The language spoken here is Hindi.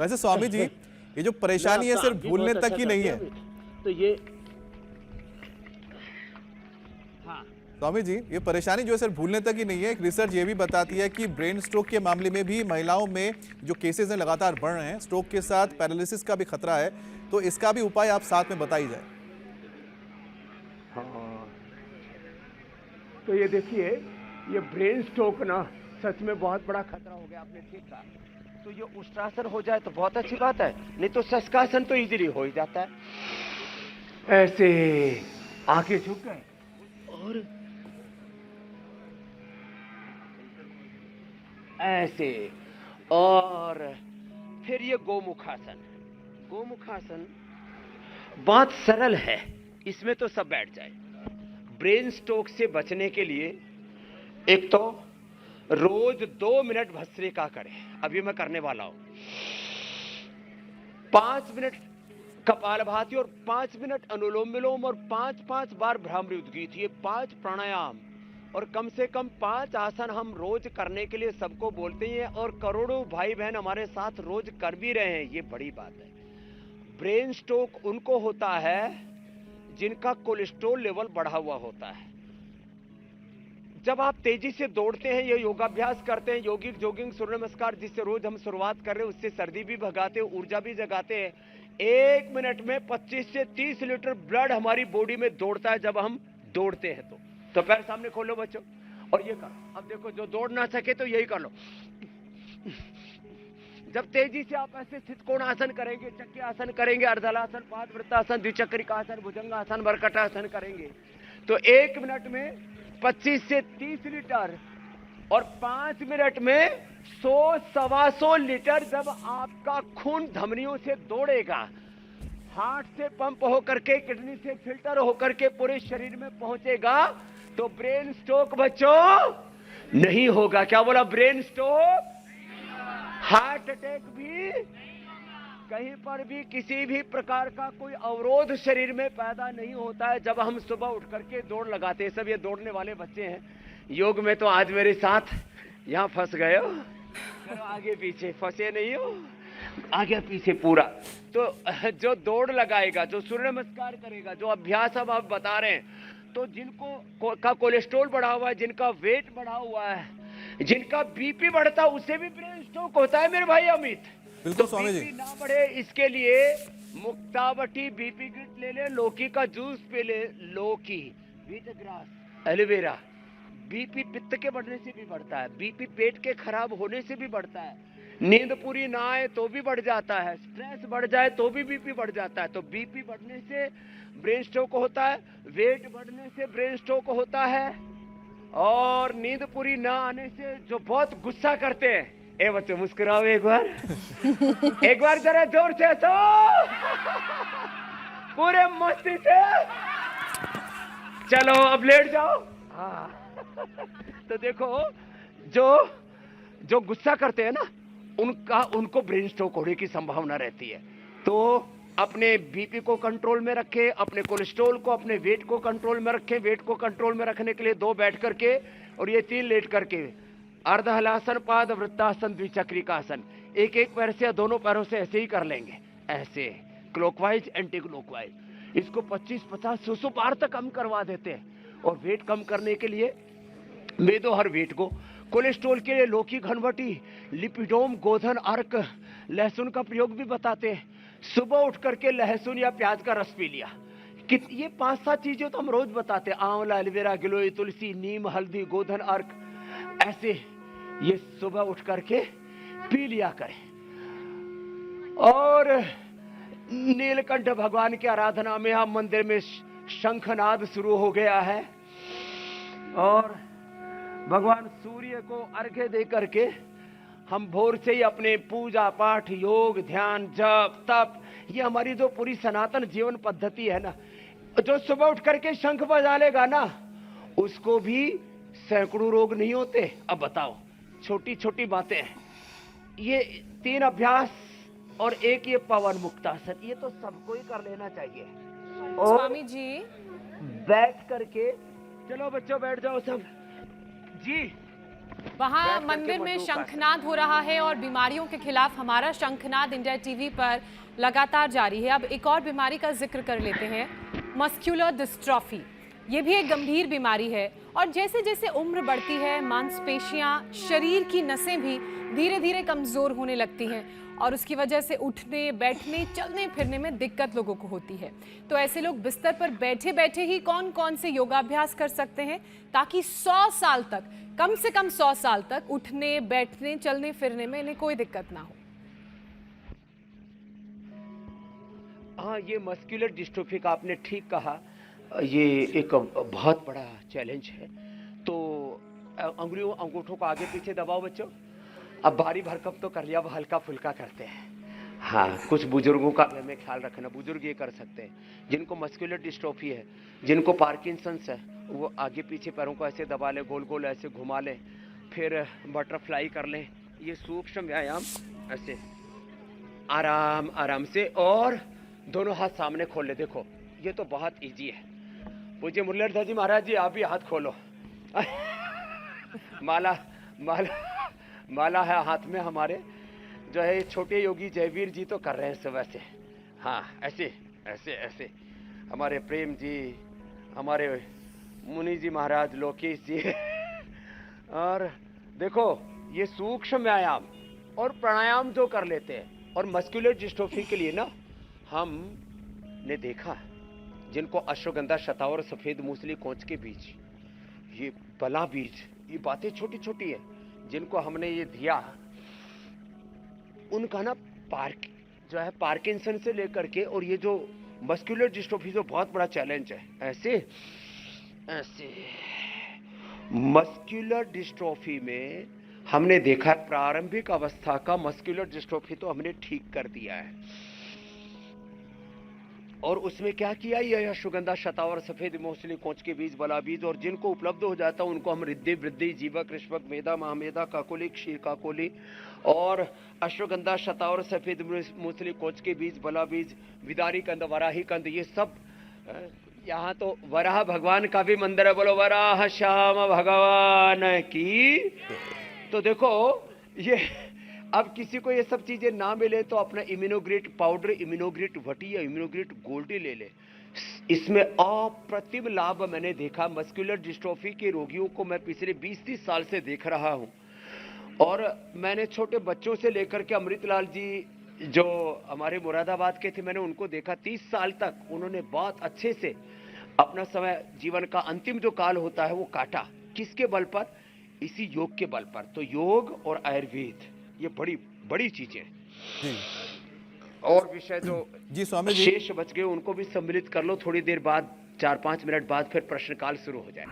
वैसे स्वामी जी, ये जो परेशानी है सिर्फ भूलने तक ही नहीं है। तो ये हाँ स्वामी जी, ये परेशानी जो है सिर्फ भूलने तक ही नहीं है। एक रिसर्च ये भी बताती है कि ब्रेन स्ट्रोक के मामले में भी महिलाओं में जो केसेस हैं लगातार बढ़ रहे हैं। स्ट्रोक के साथ पैरालिसिस का भी खतरा है, तो इसका भी उपाय आप साथ में बताई जाए। हाँ, तो ये देखिए, ये ब्रेन स्ट्रोक ना सच में बहुत बड़ा खतरा हो गया। आपने ठीक कहा। तो ये उष्ट्रासन हो जाए तो बहुत अच्छी बात है, नहीं तो शस्कासन तो इजीली हो ही जाता है। ऐसे आंखें झुक गए और ऐसे, और फिर ये गोमुखासन। गोमुखासन बहुत सरल है, इसमें तो सब बैठ जाए। ब्रेन स्ट्रोक से बचने के लिए एक तो रोज 2 मिनट भस्त्रिका करें। अभी मैं करने वाला हूं। 5 मिनट कपालभाति और 5 मिनट अनुलोम विलोम और 5-5 बार भ्रामरी उद्गीत, ये 5 प्राणायाम और कम से कम 5 आसन हम रोज करने के लिए सबको बोलते हैं, और करोड़ों भाई बहन हमारे साथ रोज कर भी रहे हैं। ये बड़ी बात है। ब्रेन स्ट्रोक उनको होता है जिनका कोलेस्ट्रॉल लेवल बढ़ा हुआ होता है। जब आप तेजी से दौड़ते हैं या योगाभ्यास करते हैं, योगिक जॉगिंग, सूर्य नमस्कार, जिससे रोज हम शुरुआत कर रहे हैं, उससे सर्दी भी भगाते हैं, ऊर्जा भी जगाते हैं। 1 मिनट में 25 से 30 लीटर ब्लड हमारी बॉडी में दौड़ता है जब हम दौड़ते हैं। तो पैर सामने खोलो बच्चों और ये करो। अब देखो, जो दौड़ ना सके तो यही कर लो। जब तेजी से आप ऐसे स्थित कोण आसन करेंगे, चक्की आसन करेंगे, अर्धलासन, पादवृत्तासन, द्विचक्रिकासन, भुजंगासन, मरकटासन करेंगे, तो 1 मिनट में 25 से 30 लीटर और 5 मिनट में 100-125 लीटर जब आपका खून धमनियों से दौड़ेगा, हार्ट से पंप होकर के, किडनी से फिल्टर होकर के पूरे शरीर में पहुंचेगा, तो ब्रेन स्ट्रोक बच्चों नहीं होगा। क्या बोला? ब्रेन स्ट्रोक, हार्ट अटैक भी, कहीं पर भी किसी भी प्रकार का कोई अवरोध शरीर में पैदा नहीं होता है जब हम सुबह उठ करके दौड़ लगाते हैं। सब ये दौड़ने वाले बच्चे हैं योग में, तो आज मेरे साथ यहां फंस गए हो। चलो आगे पीछे फंसे नहीं हो, आगे पीछे पूरा। तो जो दौड़ लगाएगा, जो सूर्य नमस्कार करेगा, जो अभ्यास अब आप बता रहे हैं, तो जिनको का कोलेस्ट्रॉल बढ़ा हुआ है, जिनका वेट बढ़ा हुआ है, जिनका बीपी बढ़ता है, उसे भी ब्रेन स्ट्रोक होता है मेरे भाई अमित। बिल्कुल तो स्वामी जी। बीपी ना बढ़े इसके लिए मुक्तावटी बीपी किट ले ले, लौकी का जूस पी ले, लौकी, व्हीट ग्रास, एलोवेरा। बीपी पित्त के बढ़ने से भी बढ़ता है, बीपी पेट के खराब होने से भी बढ़ता है, नींद पूरी ना आए तो भी बढ़ जाता है, स्ट्रेस बढ़ जाए तो भी बीपी बढ़ जाता है। तो बीपी बढ़ने से ब्रेन स्ट्रोक होता है, वेट बढ़ने से ब्रेन स्ट्रोक होता है, और नींद पूरी ना आने से जो बहुत गुस्सा करते हैं, ए बच्चे मुस्कुराओ एक बार, एक बार जरा जोर से हंसो, पूरे मस्ती से। चलो अब लेट जाओ। हाँ। तो देखो, जो गुस्सा करते हैं ना, उनको ब्रेन स्ट्रोक होने की संभावना रहती है। तो अपने बीपी को कंट्रोल में रखें, अपने कोलेस्ट्रॉल को, अपने वेट को कंट्रोल में रखें। वेट को कंट्रोल में रखने के लिए 2 बैठ करके और ये 3 लेट करके, अर्धहलासन, पाद वृत्तासन, द्विचक्रिकासन। एक पैर से या दोनों पैरों से ऐसे ही कर लेंगे, ऐसे क्लॉकवाइज, एंटी क्लॉकवाइज। इसको 25-50-100 बार तक हम करवा देते हैं। और वेट कम करने के लिए मेदो हर वेट को, कोलेस्ट्रॉल के लिए लौकी, घनवटी, लिपिडोम, गोधन, अर्क, लहसुन का प्रयोग भी बताते हैं। सुबह उठ करके लहसुन या प्याज का रस पी लिया। ये 5-7 चीजें तो हम रोज बताते हैं, आंवला, एलोवेरा, गिलोय, तुलसी, नीम, हल्दी, गोधन, अर्क, ऐसे ये सुबह उठ करके पी लिया करें। और नीलकंठ भगवान की आराधना में हम मंदिर में शंखनाद शुरू हो गया है, और भगवान सूर्य को अर्घ्य दे करके हम भोर से ही अपने पूजा पाठ, योग, ध्यान, जप, तप, ये हमारी जो पूरी सनातन जीवन पद्धति है ना, जो सुबह उठ करके शंख बजा लेगा ना, उसको भी सैकड़ों रोग नहीं होते। अब बताओ, छोटी छोटी बातें हैं। ये 3 अभ्यास और एक ये पवन मुक्तासन, ये तो सबको ही कर लेना चाहिए। और स्वामी जी बैठ करके, चलो बच्चों बैठ जाओ सब जी। वहाँ बैठ करके मंदिर में मंडूक आसन। शंखनाद हो रहा है और बीमारियों के खिलाफ हमारा शंखनाद इंडिया टीवी पर लगातार जारी है। अब एक और बीमारी का जिक्र कर लेते हैं, मस्कुलर डिस्ट्रॉफी। ये भी एक गंभीर बीमारी है और जैसे जैसे उम्र बढ़ती है मांसपेशियां, शरीर की नसें भी धीरे धीरे कमजोर होने लगती हैं और उसकी वजह से उठने, बैठने, चलने फिरने में दिक्कत लोगों को होती है। तो ऐसे लोग बिस्तर पर बैठे बैठे ही कौन कौन से योगाभ्यास कर सकते हैं ताकि 100 साल तक, कम से कम 100 साल तक उठने, बैठने, चलने फिरने में इन्हें कोई दिक्कत ना हो। हाँ, ये मस्कुलर डिस्ट्रोफी का आपने ठीक कहा। ये एक बहुत बड़ा चैलेंज है। तो अंगुलियों अंगूठों को आगे पीछे दबाओ बच्चों। अब भारी भरकम तो कर लिया, अब हल्का फुल्का करते हैं। हाँ, कुछ बुजुर्गों का हमें ख्याल रखना, बुजुर्ग ये कर सकते हैं। जिनको मस्कुलर डिस्ट्रोफी है, जिनको पार्किंसंस है, वो आगे पीछे पैरों को ऐसे दबा लें, गोल गोल ऐसे घुमा लें, फिर बटरफ्लाई कर लें। ये सूक्ष्म व्यायाम ऐसे आराम आराम से, और दोनों हाथ सामने खोल ले। देखो ये तो बहुत इजी है। पूज्य मुरलीधर जी महाराज जी, आप भी हाथ खोलो। माला माला माला है हाथ में हमारे, जो है छोटे योगी जयवीर जी तो कर रहे हैं सुबह से। हाँ, ऐसे ऐसे ऐसे हमारे प्रेम जी, हमारे मुनि जी महाराज, लोकेश जी। और देखो ये सूक्ष्म व्यायाम और प्राणायाम जो कर लेते हैं। और मस्कुलर डिस्ट्रोफी के लिए ना हमने देखा, जिनको अश्वगंधा, शतावर, सफेद मूसली, कोंच के बीज, ये बला बीज, ये बातें छोटी छोटी है, जिनको हमने ये दिया, उनका ना जो है पार्किंसन से लेकर के, और ये जो मस्कुलर डिस्ट्रोफी जो बहुत बड़ा चैलेंज है, ऐसे ऐसे मस्कुलर डिस्ट्रोफी में हमने देखा प्रारंभिक अवस्था का मस्कुलर डिस्ट्रोफी तो हमने ठीक कर दिया है। और उसमें क्या किया, ये अश्वगंधा, शतावर, सफेद मूसली, कोंच के बीज, बला बीज, और जिनको उपलब्ध हो जाता है उनको हम रिद्धि, वृद्धि, जीवक, ऋष्वक, मेधा, महामेधा, काकोली, क्षीर काकोली, और अश्वगंधा, शतावर, सफेद मूसली, कोंच के बीज, बला बीज, विदारी कंद, वराही कंद, ये सब। यहाँ तो वराह भगवान का भी मंदिर है, बोलो वराह श्याम भगवान की। तो देखो ये, अब किसी को ये सब चीजें ना मिले तो अपना इम्यूनोग्रेट पाउडर, इम्यूनोग्रेट वटी या इम्यूनोग्रेट गोल्डी ले ले। इसमें अप्रतिम लाभ मैंने देखा। मस्कुलर डिस्ट्रोफी के रोगियों को मैं पिछले 20-30 साल से देख रहा हूं, और मैंने छोटे बच्चों से लेकर के अमृतलाल जी जो हमारे मुरादाबाद के थे, मैंने उनको देखा 30 साल तक उन्होंने बहुत अच्छे से अपना समय, जीवन का अंतिम जो काल होता है वो काटा। किसके बल पर? इसी योग के बल पर। तो योग और आयुर्वेद ये बड़ी बड़ी चीजें। जी। और विषय जो जी स्वामी जी, शेष बच गए उनको भी सम्मिलित कर लो, थोड़ी देर बाद, 4-5 मिनट बाद फिर प्रश्नकाल शुरू हो जाए।